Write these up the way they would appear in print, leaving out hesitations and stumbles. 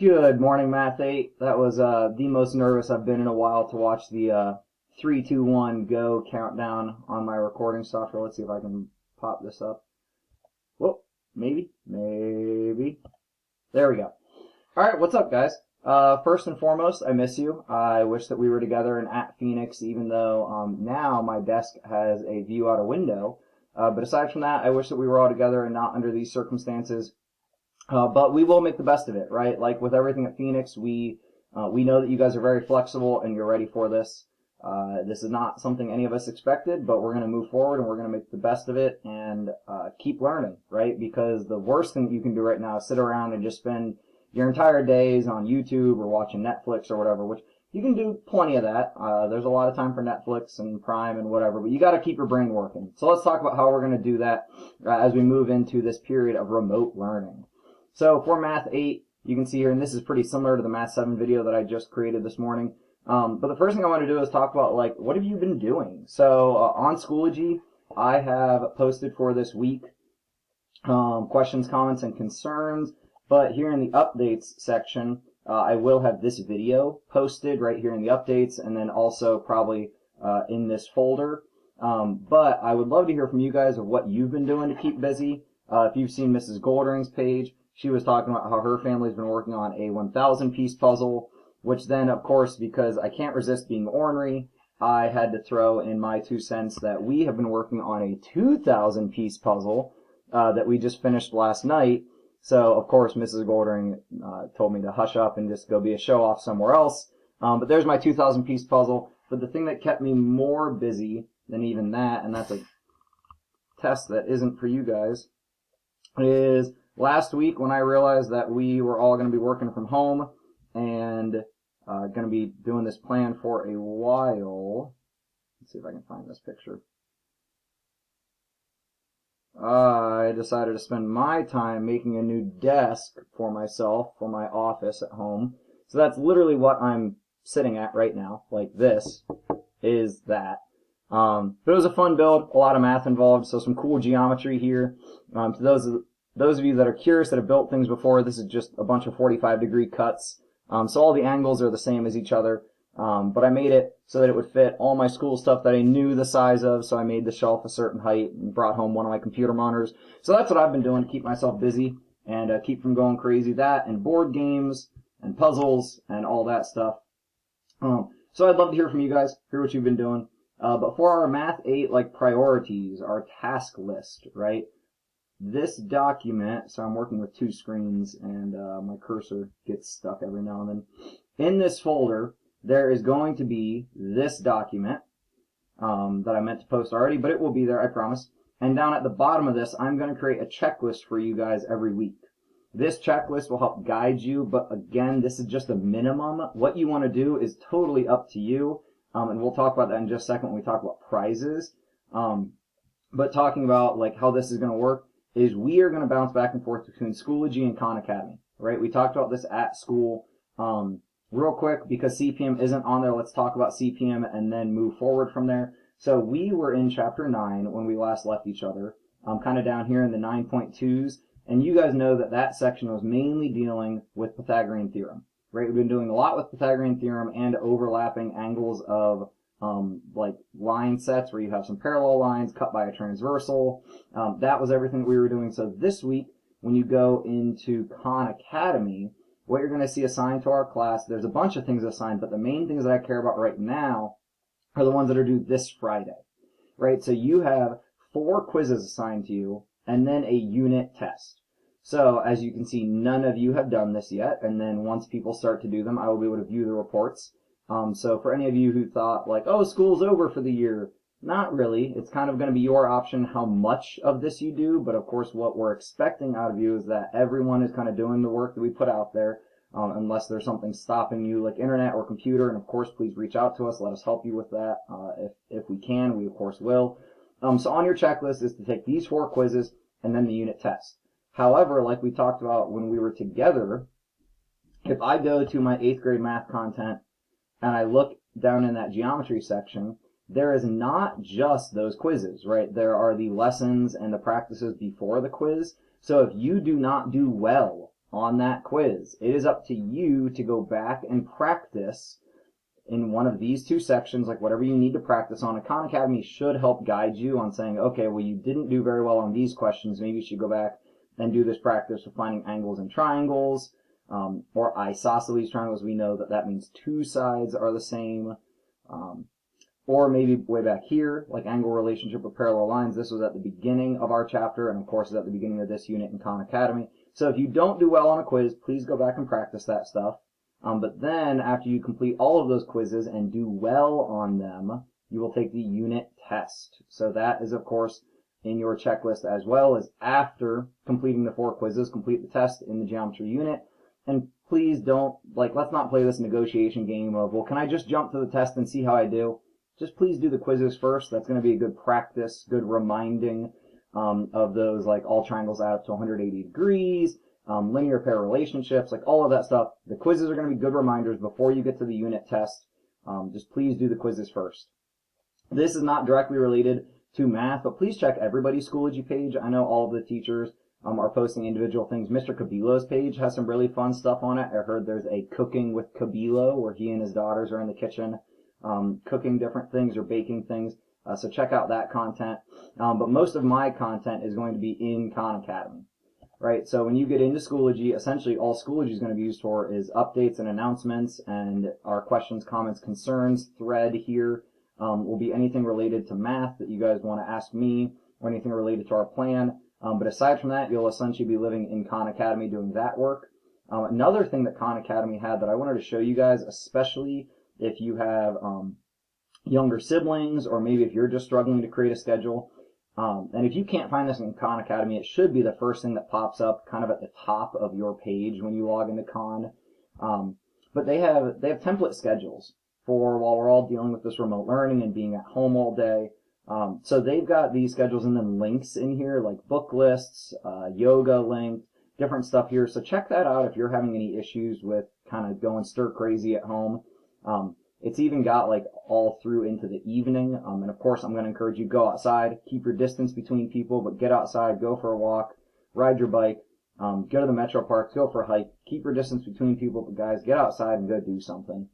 Good morning, Math 8. That was the most nervous I've been in a while to watch the 3, 2, 1, go countdown on my recording software. Let's see if I can pop this up. Whoop, maybe. There we go. Alright, what's up, guys? First and foremost, I miss you. I wish that we were together and at Phoenix, even though now my desk has a view out a window. But aside from that, I wish that we were all together and not under these circumstances. But we will make the best of it, right? Like with everything at Phoenix, we know that you guys are very flexible and you're ready for this. This is not something any of us expected, but we're going to move forward and we're going to make the best of it and keep learning, right? Because the worst thing that you can do right now is sit around and just spend your entire days on YouTube or watching Netflix or whatever, which you can do plenty of that. There's a lot of time for Netflix and Prime and whatever, but you got to keep your brain working. So let's talk about how we're going to do that as we move into this period of remote learning. So for Math 8, you can see here, and this is pretty similar to the Math 7 video that I just created this morning. But the first thing I want to do is talk about, like, what have you been doing? So on Schoology, I have posted for this week questions, comments, and concerns. But here in the updates section, I will have this video posted right here in the updates, and then also probably in this folder. But I would love to hear from you guys of what you've been doing to keep busy. If you've seen Mrs. Goldring's page, she was talking about how her family's been working on a 1,000 piece puzzle, which then, of course, because I can't resist being ornery, I had to throw in my 2 cents that we have been working on a 2,000 piece puzzle that we just finished last night. So, of course, Mrs. Goldring told me to hush up and just go be a show-off somewhere else. But there's my 2,000 piece puzzle. But the thing that kept me more busy than even that, and that's a test that isn't for you guys, is last week when I realized that we were all going to be working from home and going to be doing this plan for a while. Let's see if I can find this picture. I decided to spend my time making a new desk for myself for my office at home. So that's literally what I'm sitting at right now. Like this is that. But it was a fun build, a lot of math involved, so some cool geometry here. To those of you that are curious that have built things before, this is just a bunch of 45-degree cuts. So all the angles are the same as each other. But I made it so that it would fit all my school stuff that I knew the size of, so I made the shelf a certain height and brought home one of my computer monitors. So that's what I've been doing to keep myself busy and keep from going crazy. That and board games and puzzles and all that stuff. So I'd love to hear from you guys, hear what you've been doing. But for our Math 8 priorities, our task list, right? This document, so I'm working with 2 screens and my cursor gets stuck every now and then. In this folder, there is going to be this document that I meant to post already, but it will be there, I promise. And down at the bottom of this, I'm going to create a checklist for you guys every week. This checklist will help guide you, but again, this is just a minimum. What you want to do is totally up to you, and we'll talk about that in just a second when we talk about prizes. But talking about how this is going to work is we are going to bounce back and forth between Schoology and Khan Academy, right? We talked about this at school. Real quick, because CPM isn't on there, let's talk about CPM and then move forward from there. So we were in Chapter 9 when we last left each other, kind of down here in the 9.2s, and you guys know that that section was mainly dealing with Pythagorean theorem, right? We've been doing a lot with Pythagorean theorem and overlapping angles of line sets where you have some parallel lines cut by a transversal. That was everything that we were doing. So this week, when you go into Khan Academy, what you're going to see assigned to our class, there's a bunch of things assigned, but the main things that I care about right now are the ones that are due this Friday, right? So you have 4 quizzes assigned to you and then a unit test. So as you can see, none of you have done this yet, and then once people start to do them, I will be able to view the reports. So for any of you who thought oh, school's over for the year, not really. It's kind of going to be your option how much of this you do, but of course what we're expecting out of you is that everyone is kind of doing the work that we put out there, unless there's something stopping you like internet or computer, and of course please reach out to us, let us help you with that. If we can, we of course will. So on your checklist is to take these 4 quizzes and then the unit test. However, like we talked about when we were together, if I go to my 8th grade math content and I look down in that geometry section, there is not just those quizzes, right? There are the lessons and the practices before the quiz. So if you do not do well on that quiz. It is up to you to go back and practice in one of these two sections, like whatever you need to practice on. Khan Academy should help guide you on saying, okay, well, you didn't do very well on these questions. Maybe you should go back and do this practice of finding angles and triangles, or isosceles triangles. We know that that means two sides are the same. Or maybe way back here, like angle relationship with parallel lines. This was at the beginning of our chapter, and of course is at the beginning of this unit in Khan Academy. So if you don't do well on a quiz, please go back and practice that stuff. But then after you complete all of those quizzes and do well on them, you will take the unit test. So that is, of course, in your checklist, as well as after completing the 4 quizzes, complete the test in the geometry unit. And please don't, let's not play this negotiation game of, well, can I just jump to the test and see how I do? Just please do the quizzes first. That's going to be a good practice, good reminding of those, like all triangles add up to 180 degrees, linear pair relationships, like all of that stuff. The quizzes are going to be good reminders before you get to the unit test. Just please do the quizzes first. This is not directly related to math, but please check everybody's Schoology page. I know all of the teachers are posting individual things. Mr. Cabillo's page has some really fun stuff on it. I heard there's a cooking with Cabillo where he and his daughters are in the kitchen cooking different things or baking things. So check out that content. But most of my content is going to be in Khan Academy. Right? So when you get into Schoology, essentially all Schoology is going to be used for is updates and announcements, and our questions, comments, concerns thread here will be anything related to math that you guys want to ask me, or anything related to our plan. But aside from that, you'll essentially be living in Khan Academy doing that work. Another thing that Khan Academy had that I wanted to show you guys, especially if you have younger siblings, or maybe if you're just struggling to create a schedule. And if you can't find this in Khan Academy, it should be the first thing that pops up kind of at the top of your page when you log into Khan. But they have template schedules for while we're all dealing with this remote learning and being at home all day. So they've got these schedules and then links in here, like book lists, yoga link, different stuff here. So check that out if you're having any issues with kind of going stir crazy at home. It's even got like all through into the evening. And of course, I'm going to encourage you, go outside, keep your distance between people, but get outside, go for a walk, ride your bike, go to the metro parks, go for a hike, keep your distance between people, but guys, get outside and go do something.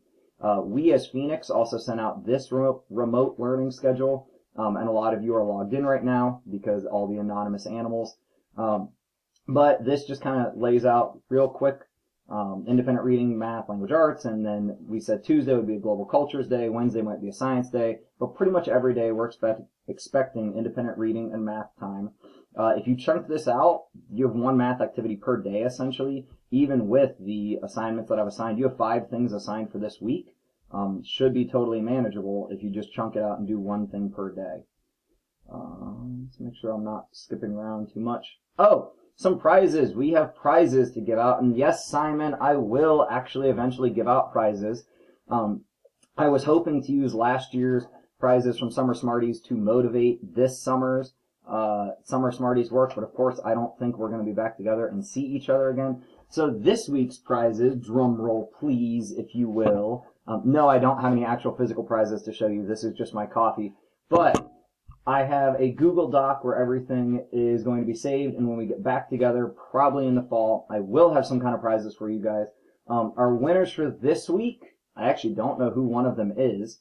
We as Phoenix also sent out this remote learning schedule, and a lot of you are logged in right now because all the anonymous animals. But this just kind of lays out real quick independent reading, math, language arts, and then we said Tuesday would be a global cultures day, Wednesday might be a science day, but pretty much every day we're expecting independent reading and math time. If you chunk this out, you have 1 math activity per day essentially. Even with the assignments that I've assigned, you have 5 things assigned for this week. Should be totally manageable if you just chunk it out and do 1 thing per day. Let's make sure I'm not skipping around too much. Oh! Some prizes. We have prizes to give out. And yes, Simon, I will actually eventually give out prizes. I was hoping to use last year's prizes from Summer Smarties to motivate this summer's Summer Smarties work, but of course I don't think we're going to be back together and see each other again. So this week's prizes, drum roll please, if you will. No, I don't have any actual physical prizes to show you. This is just my coffee. But I have a Google Doc where everything is going to be saved, and when we get back together, probably in the fall, I will have some kind of prizes for you guys. Our winners for this week, I actually don't know who one of them is.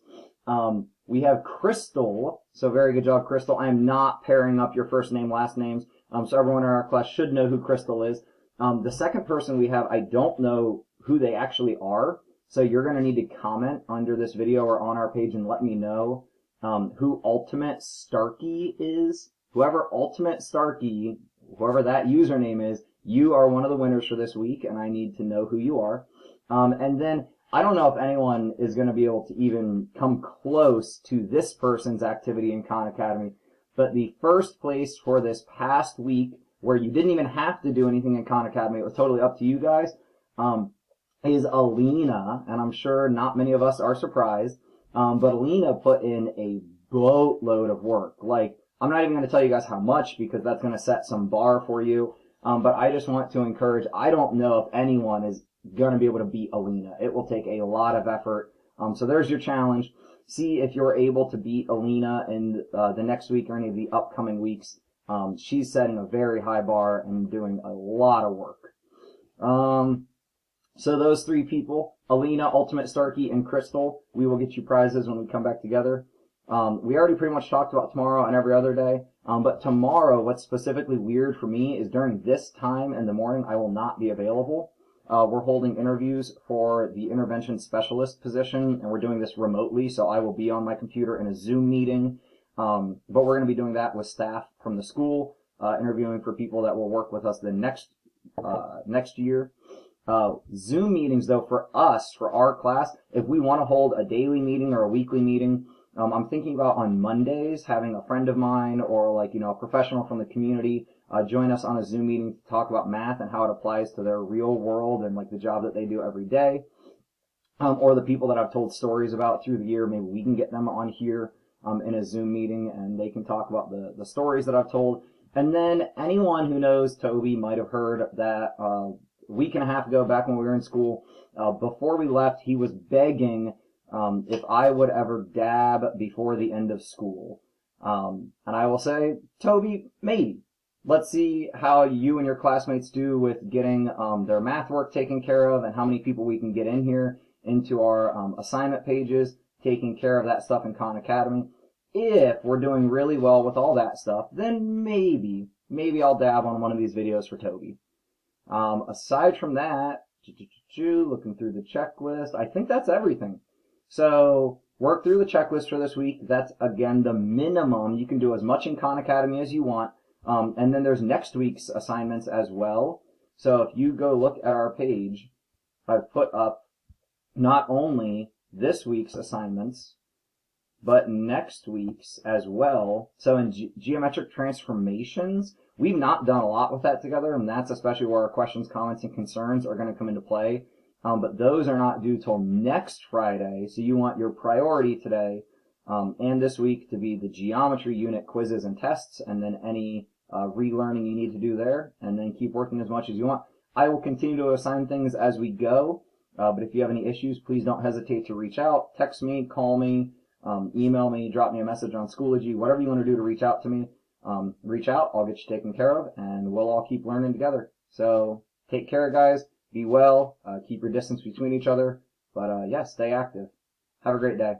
We have Crystal, so very good job, Crystal. I am not pairing up your first name, last names, so everyone in our class should know who Crystal is. The second person we have, I don't know who they actually are, so you're going to need to comment under this video or on our page and let me know who Ultimate Starkey is. Whoever Ultimate Starkey, whoever that username is, you are one of the winners for this week, and I need to know who you are. And then I don't know if anyone is going to be able to even come close to this person's activity in Khan Academy, but the first place for this past week, where you didn't even have to do anything in Khan Academy, it was totally up to you guys, is Alina, and I'm sure not many of us are surprised. But Alina put in a boatload of work. Like, I'm not even going to tell you guys how much because that's going to set some bar for you. But I just want to encourage, I don't know if anyone is going to be able to beat Alina. It will take a lot of effort. So there's your challenge. See if you're able to beat Alina in the next week or any of the upcoming weeks. She's setting a very high bar and doing a lot of work. So those three people, Alina, Ultimate Starkey, and Crystal, we will get you prizes when we come back together. We already pretty much talked about tomorrow and every other day. But tomorrow, what's specifically weird for me is during this time in the morning, I will not be available. We're holding interviews for the intervention specialist position, and we're doing this remotely, so I will be on my computer in a Zoom meeting. But we're going to be doing that with staff from the school, interviewing for people that will work with us the next year. Zoom meetings, though, for us, for our class, if we want to hold a daily meeting or a weekly meeting, I'm thinking about on Mondays having a friend of mine or like, a professional from the community join us on a Zoom meeting to talk about math and how it applies to their real world and like the job that they do every day. Or the people that I've told stories about through the year, maybe we can get them on here in a Zoom meeting and they can talk about the stories that I've told. And then anyone who knows Toby might have heard that a week and a half ago, back when we were in school, before we left, he was begging if I would ever dab before the end of school. And I will say, Toby, maybe. Let's see how you and your classmates do with getting their math work taken care of and how many people we can get in here into our assignment pages, taking care of that stuff in Khan Academy. If we're doing really well with all that stuff, then maybe I'll dab on one of these videos for Toby. Aside from that, looking through the checklist, I think that's everything. So work through the checklist for this week. That's, again, the minimum. You can do as much in Khan Academy as you want. And then there's next week's assignments as well. So if you go look at our page, I've put up not only this week's assignments, but next week's as well. So in geometric transformations, we've not done a lot with that together, and that's especially where our questions, comments, and concerns are going to come into play. But those are not due till next Friday, so you want your priority today and this week to be the geometry unit quizzes and tests, and then any relearning you need to do there, and then keep working as much as you want. I will continue to assign things as we go, but if you have any issues, please don't hesitate to reach out. Text me, call me, email me, drop me a message on Schoology, whatever you want to do to reach out to me. Reach out, I'll get you taken care of, and we'll all keep learning together. So take care, guys. Be well. Keep your distance between each other. But, yeah, stay active. Have a great day.